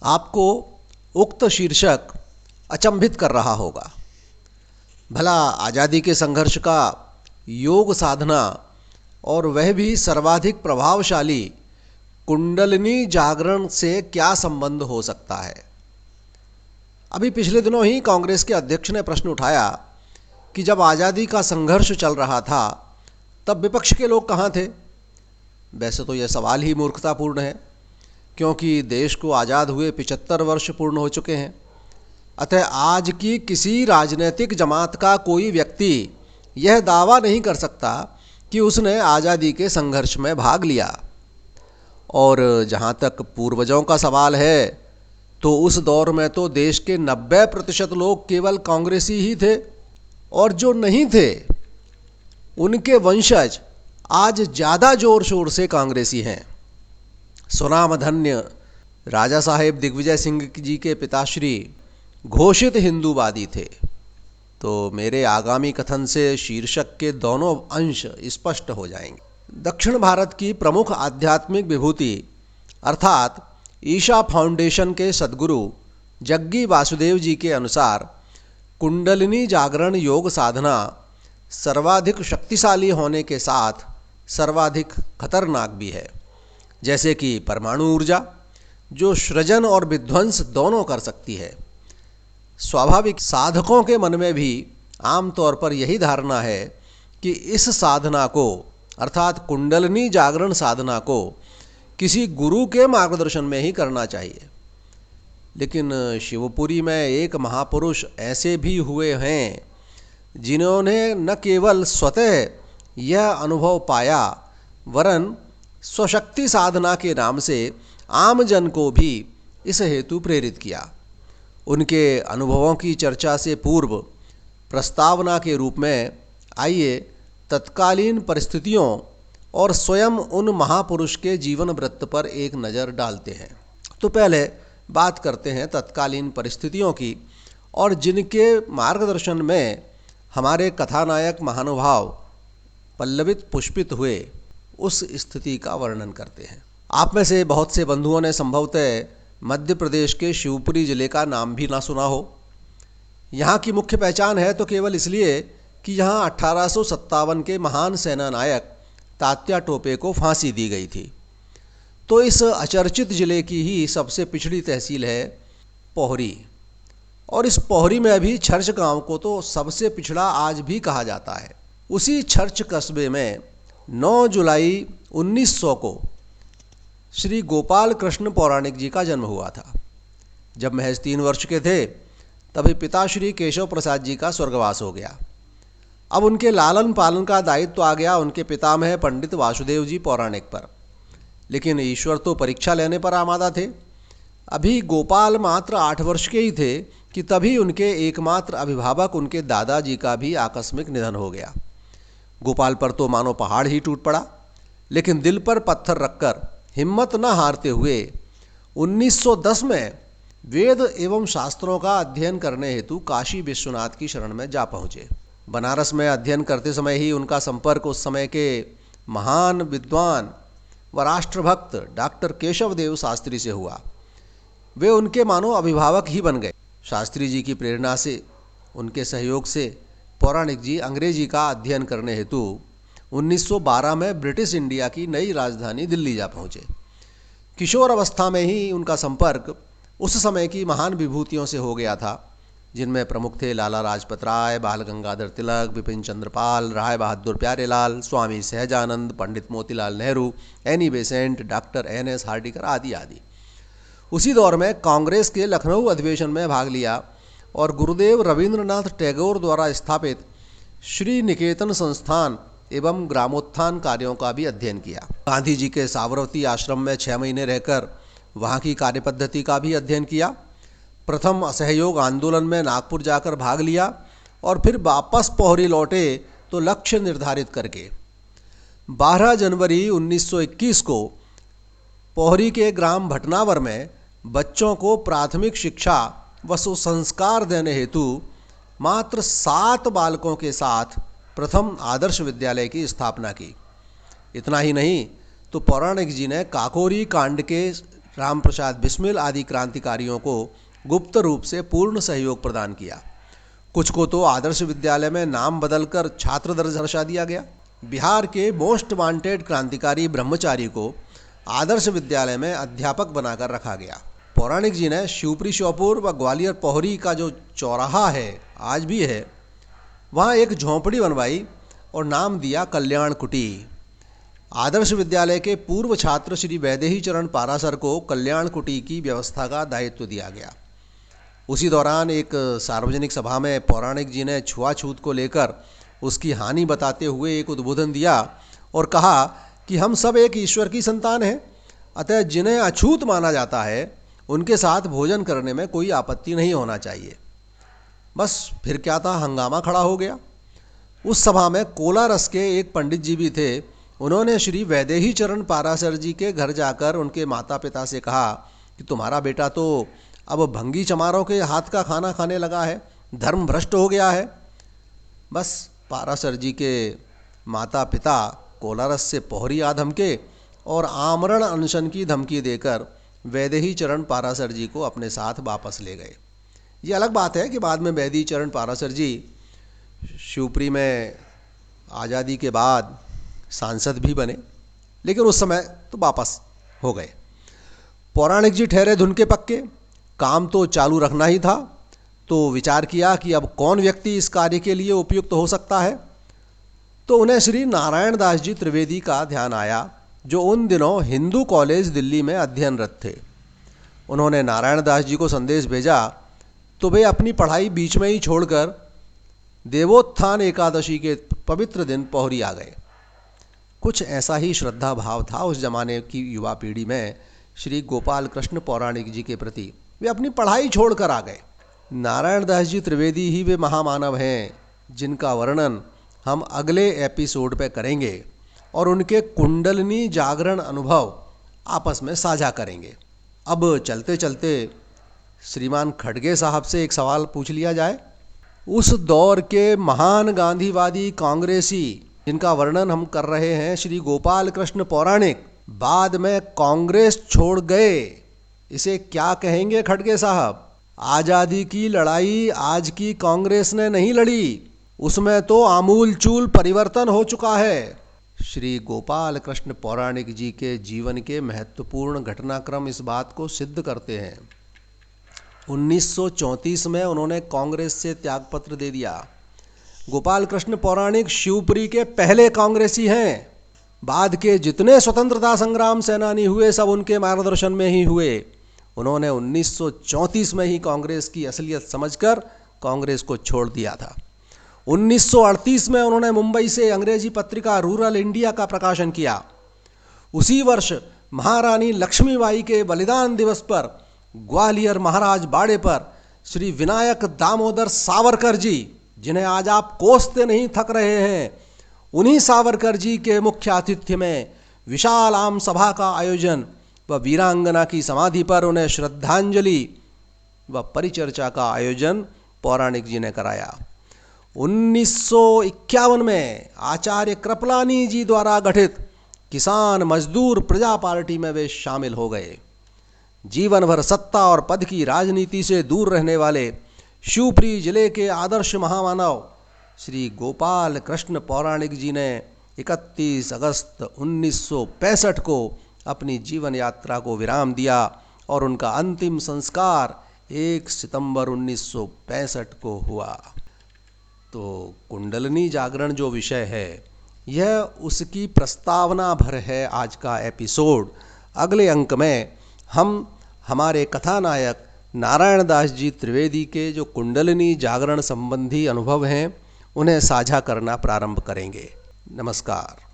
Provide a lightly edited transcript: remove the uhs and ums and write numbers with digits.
आपको उक्त शीर्षक अचंभित कर रहा होगा। भला आज़ादी के संघर्ष का योग साधना और वह भी सर्वाधिक प्रभावशाली कुंडलिनी जागरण से क्या संबंध हो सकता है। अभी पिछले दिनों ही कांग्रेस के अध्यक्ष ने प्रश्न उठाया कि जब आज़ादी का संघर्ष चल रहा था तब विपक्ष के लोग कहाँ थे। वैसे तो यह सवाल ही मूर्खतापूर्ण है, क्योंकि देश को आज़ाद हुए 75 वर्ष पूर्ण हो चुके हैं। अतः आज की किसी राजनीतिक जमात का कोई व्यक्ति यह दावा नहीं कर सकता कि उसने आज़ादी के संघर्ष में भाग लिया। और जहाँ तक पूर्वजों का सवाल है तो उस दौर में तो देश के 90% लोग केवल कांग्रेसी ही थे, और जो नहीं थे उनके वंशज आज ज़्यादा जोर शोर से कांग्रेसी हैं। सुनामधन्य राजा साहेब दिग्विजय सिंह जी के पिताश्री घोषित हिंदूवादी थे। तो मेरे आगामी कथन से शीर्षक के दोनों अंश स्पष्ट हो जाएंगे। दक्षिण भारत की प्रमुख आध्यात्मिक विभूति अर्थात ईशा फाउंडेशन के सद्गुरु जग्गी वासुदेव जी के अनुसार कुंडलिनी जागरण योग साधना सर्वाधिक शक्तिशाली होने के साथ सर्वाधिक खतरनाक भी है। जैसे कि परमाणु ऊर्जा, जो सृजन और विध्वंस दोनों कर सकती है। स्वाभाविक साधकों के मन में भी आमतौर पर यही धारणा है कि इस साधना को अर्थात कुंडलिनी जागरण साधना को किसी गुरु के मार्गदर्शन में ही करना चाहिए। लेकिन शिवपुरी में एक महापुरुष ऐसे भी हुए हैं जिन्होंने न केवल स्वतः यह अनुभव पाया, वरन स्वशक्ति साधना के नाम से आम जन को भी इस हेतु प्रेरित किया। उनके अनुभवों की चर्चा से पूर्व प्रस्तावना के रूप में आइए तत्कालीन परिस्थितियों और स्वयं उन महापुरुष के जीवन वृत्त पर एक नज़र डालते हैं। तो पहले बात करते हैं तत्कालीन परिस्थितियों की, और जिनके मार्गदर्शन में हमारे कथानायक महानुभाव पल्लवित पुष्पित हुए उस स्थिति का वर्णन करते हैं। आप में से बहुत से बंधुओं ने संभवतः मध्य प्रदेश के शिवपुरी जिले का नाम भी ना सुना हो। यहाँ की मुख्य पहचान है तो केवल इसलिए कि यहाँ 1857 के महान सेना नायक तात्या टोपे को फांसी दी गई थी। तो इस अचर्चित जिले की ही सबसे पिछड़ी तहसील है पोहरी, और इस पोहरी में भी छर्च गांव को तो सबसे पिछड़ा आज भी कहा जाता है। उसी छर्च कस्बे में 9 जुलाई 1900 को श्री गोपाल कृष्ण पौराणिक जी का जन्म हुआ था। जब महज 3 वर्ष के थे तभी पिता श्री केशव प्रसाद जी का स्वर्गवास हो गया। अब उनके लालन पालन का दायित्व आ गया उनके पितामह पंडित वासुदेव जी पौराणिक पर। लेकिन ईश्वर तो परीक्षा लेने पर आमादा थे। अभी गोपाल मात्र 8 वर्ष के ही थे कि तभी उनके एकमात्र अभिभावक उनके दादाजी का भी आकस्मिक निधन हो गया। गोपाल पर तो मानो पहाड़ ही टूट पड़ा, लेकिन दिल पर पत्थर रखकर हिम्मत न हारते हुए 1910 में वेद एवं शास्त्रों का अध्ययन करने हेतु काशी विश्वनाथ की शरण में जा पहुँचे। बनारस में अध्ययन करते समय ही उनका संपर्क उस समय के महान विद्वान व राष्ट्रभक्त डॉक्टर केशव देव शास्त्री से हुआ। वे उनके मानो अभिभावक ही बन गए। शास्त्री जी की प्रेरणा से, उनके सहयोग से पौराणिक जी अंग्रेजी का अध्ययन करने हेतु 1912 में ब्रिटिश इंडिया की नई राजधानी दिल्ली जा पहुँचे। किशोर अवस्था में ही उनका संपर्क उस समय की महान विभूतियों से हो गया था, जिनमें प्रमुख थे लाला Lajpat Rai, Bal Gangadhar Tilak, Bipin Chandra Pal, Rai Bahadur Pyarelal, Swami Sahajanand, Pandit Motilal Nehru, Annie Besant, doctor NS Hardikar आदि आदि। उसी दौर में कांग्रेस के लखनऊ अधिवेशन में भाग लिया और गुरुदेव रविंद्रनाथ टैगोर द्वारा स्थापित श्री निकेतन संस्थान एवं ग्रामोत्थान कार्यों का भी अध्ययन किया। गांधी जी के साबरमती आश्रम में 6 महीने रहकर वहाँ की कार्यपद्धति का भी अध्ययन किया। प्रथम असहयोग आंदोलन में नागपुर जाकर भाग लिया और फिर वापस पोहरी लौटे तो लक्ष्य निर्धारित करके 12 जनवरी 1921 को पोहरी के ग्राम भटनावर में बच्चों को प्राथमिक शिक्षा व सुसंस्कार देने हेतु मात्र 7 बालकों के साथ प्रथम आदर्श विद्यालय की स्थापना की। इतना ही नहीं तो पौराणिक जी ने काकोरी कांड के राम प्रसाद बिस्मिल आदि क्रांतिकारियों को गुप्त रूप से पूर्ण सहयोग प्रदान किया। कुछ को तो आदर्श विद्यालय में नाम बदलकर छात्र दर्जा दिया गया। बिहार के मोस्ट वांटेड क्रांतिकारी ब्रह्मचारी को आदर्श विद्यालय में अध्यापक बनाकर रखा गया। पौराणिक जी ने शिवपुरी श्योपुर व ग्वालियर पोहरी का जो चौराहा है, आज भी है, वहाँ एक झोंपड़ी बनवाई और नाम दिया कल्याण कुटी। आदर्श विद्यालय के पूर्व छात्र श्री वैदेही चरण पारासर को कल्याण कुटी की व्यवस्था का दायित्व दिया गया। उसी दौरान एक सार्वजनिक सभा में पौराणिक जी ने छुआछूत को लेकर उसकी हानि बताते हुए एक उद्बोधन दिया और कहा कि हम सब एक ईश्वर की संतान हैं, अतः जिन्हें अछूत माना जाता है उनके साथ भोजन करने में कोई आपत्ति नहीं होना चाहिए। बस फिर क्या था, हंगामा खड़ा हो गया। उस सभा में कोलारस के एक पंडित जी भी थे। उन्होंने श्री वैदेही चरण पारासर जी के घर जाकर उनके माता पिता से कहा कि तुम्हारा बेटा तो अब भंगी चमारों के हाथ का खाना खाने लगा है, धर्म भ्रष्ट हो गया है। बस पारासर जी के माता पिता कोलारस से पोहरी आ धमके और आमरण अनशन की धमकी देकर वैदेही चरण पारासर जी को अपने साथ वापस ले गए। ये अलग बात है कि बाद में वैदेही चरण पारासर जी शिवपुरी में आज़ादी के बाद सांसद भी बने, लेकिन उस समय तो वापस हो गए। पौराणिक जी ठहरे धुन के पक्के, काम तो चालू रखना ही था। तो विचार किया कि अब कौन व्यक्ति इस कार्य के लिए उपयुक्त हो सकता है। तो उन्हें श्री नारायण दास जी त्रिवेदी का ध्यान आया, जो उन दिनों हिंदू कॉलेज दिल्ली में अध्ययनरत थे। उन्होंने नारायण दास जी को संदेश भेजा तो वे अपनी पढ़ाई बीच में ही छोड़कर देवोत्थान एकादशी के पवित्र दिन पोहरी आ गए। कुछ ऐसा ही श्रद्धा भाव था उस जमाने की युवा पीढ़ी में श्री गोपाल कृष्ण पौराणिक जी के प्रति। वे अपनी पढ़ाई छोड़कर आ गए। नारायण दास जी त्रिवेदी ही वे महामानव हैं जिनका वर्णन हम अगले एपिसोड पे करेंगे और उनके कुंडलिनी जागरण अनुभव आपस में साझा करेंगे। अब चलते चलते श्रीमान खड़गे साहब से एक सवाल पूछ लिया जाए। उस दौर के महान गांधीवादी कांग्रेसी जिनका वर्णन हम कर रहे हैं, श्री गोपाल कृष्ण पौराणिक, बाद में कांग्रेस छोड़ गए, इसे क्या कहेंगे खड़गे साहब? आज़ादी की लड़ाई आज की कांग्रेस ने नहीं लड़ी, उसमें तो आमूल चूल परिवर्तन हो चुका है। श्री गोपाल कृष्ण पौराणिक जी के जीवन के महत्वपूर्ण घटनाक्रम इस बात को सिद्ध करते हैं। 1934 में उन्होंने कांग्रेस से त्यागपत्र दे दिया। गोपाल कृष्ण पौराणिक शिवपुरी के पहले कांग्रेसी हैं। बाद के जितने स्वतंत्रता संग्राम सेनानी हुए सब उनके मार्गदर्शन में ही हुए। उन्होंने 1934 में ही कांग्रेस की असलियत समझकर कांग्रेस को छोड़ दिया था। 1938 में उन्होंने मुंबई से अंग्रेजी पत्रिका रूरल इंडिया का प्रकाशन किया। उसी वर्ष महारानी लक्ष्मीबाई के बलिदान दिवस पर ग्वालियर महाराज बाड़े पर श्री विनायक दामोदर सावरकर जी, जिन्हें आज आप कोसते नहीं थक रहे हैं, उन्हीं सावरकर जी के मुख्य आतिथ्य में विशाल आम सभा का आयोजन व वीरांगना की समाधि पर उन्हें श्रद्धांजलि व परिचर्चा का आयोजन पौराणिक जी ने कराया। 1951 में आचार्य कृपलानी जी द्वारा गठित किसान मजदूर प्रजा पार्टी में वे शामिल हो गए। जीवन भर सत्ता और पद की राजनीति से दूर रहने वाले शिवपुरी जिले के आदर्श महामानव श्री गोपाल कृष्ण पौराणिक जी ने 31 अगस्त 1965 को अपनी जीवन यात्रा को विराम दिया और उनका अंतिम संस्कार 1 सितंबर 1965 को हुआ। तो कुंडलिनी जागरण जो विषय है, यह उसकी प्रस्तावना भर है आज का एपिसोड। अगले अंक में हम हमारे कथानायक नारायण दास जी त्रिवेदी के जो कुंडलिनी जागरण संबंधी अनुभव हैं, उन्हें साझा करना प्रारंभ करेंगे। नमस्कार।